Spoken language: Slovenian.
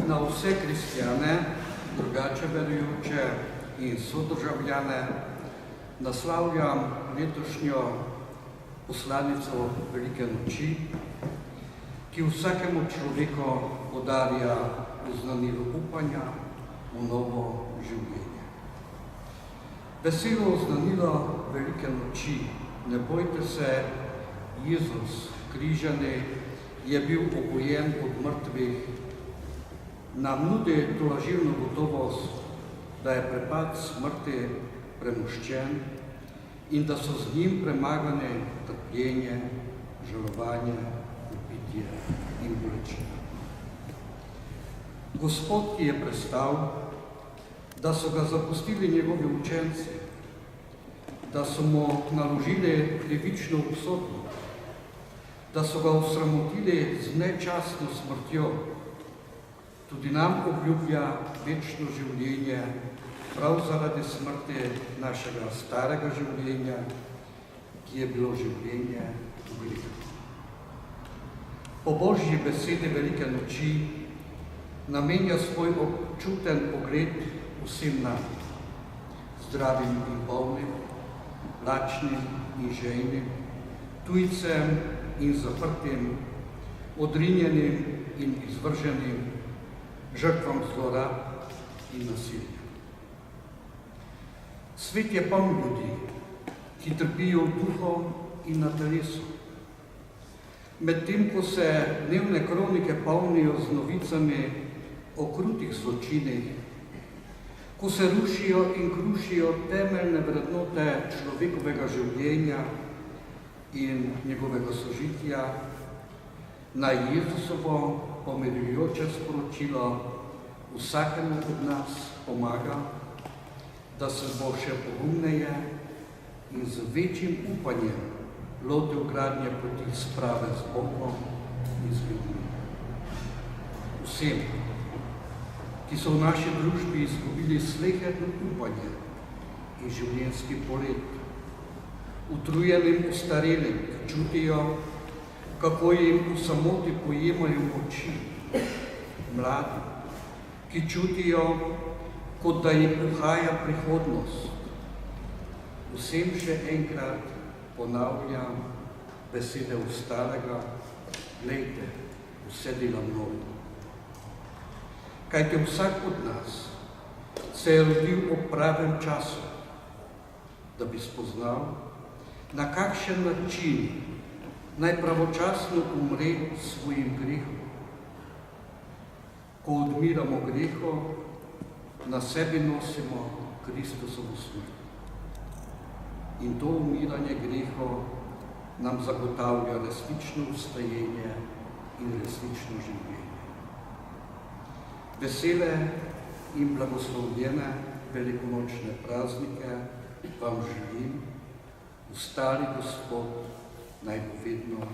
Na vse kristjane, drugače verujoče in sodržavljane naslavljam letošnjo poslanico Velike noči, ki vsakemu človeku podarja oznanilo upanja v novo življenje. Veselo oznanilo Velike noči, ne bojte se, Jezus križani je bil obojen od mrtvih, nam nudi tolažilno gotovost, da je prepad smrti premoščen in da so z njim premagane trpljenje, žalovanje, upitje in bolečina. Gospod, ki je prestal, da so ga zapustili njegovi učenci, da so mu naložili krivično obsodbo, da so ga osramotili z nečastno smrtjo, tudi nam obljublja večno življenje prav zaradi smrti našega starega življenja, ki je bilo življenje v grehu. Po Božji besedi Velike noči namenja svoj občuten pogled vsem nam, zdravim in bolnim, lačnim in žejnim, tujcem in zaprtim, odrinjenim in izvrženim, žrtvam zlorab in nasilja. Svet je poln ljudi, ki trpijo duhom in na telesu. Medtem, ko se dnevne kronike polnijo z novicami o krutih zločinih, ko se rušijo in krušijo temeljne vrednote človekovega življenja in njegovega sožitja, naj Jezusovo pomirjujoče sporočilo vsakemu od nas pomaga, da se bo še pogumneje in z večjim upanjem lotil gradnje poti sprave z Bogom in z ljudmi. Vsem, ki so v naši družbi izgubili sleherno upanje in življenjski polet, utrujenim ostarelim, ki čutijo, kako jim v samoti pojemajo moči, mladi, ki čutijo, kot da jim uhaja prihodnost. Vsem še enkrat ponavljam besede ostalega, glejte, vse dela mnogo. Kajti vsak od nas se je rodil ob pravem času, da bi spoznal, na kakšen način naj pravočasno umre svojim grehom. Ko odmiramo greho, na sebi nosimo Kristusovo smrt. In to umiranje greho nam zagotavlja resnično vstajenje in resnično življenje. Vesele in blagoslovljene velikonočne praznike vam želim, ostali Gospod naj bo vedno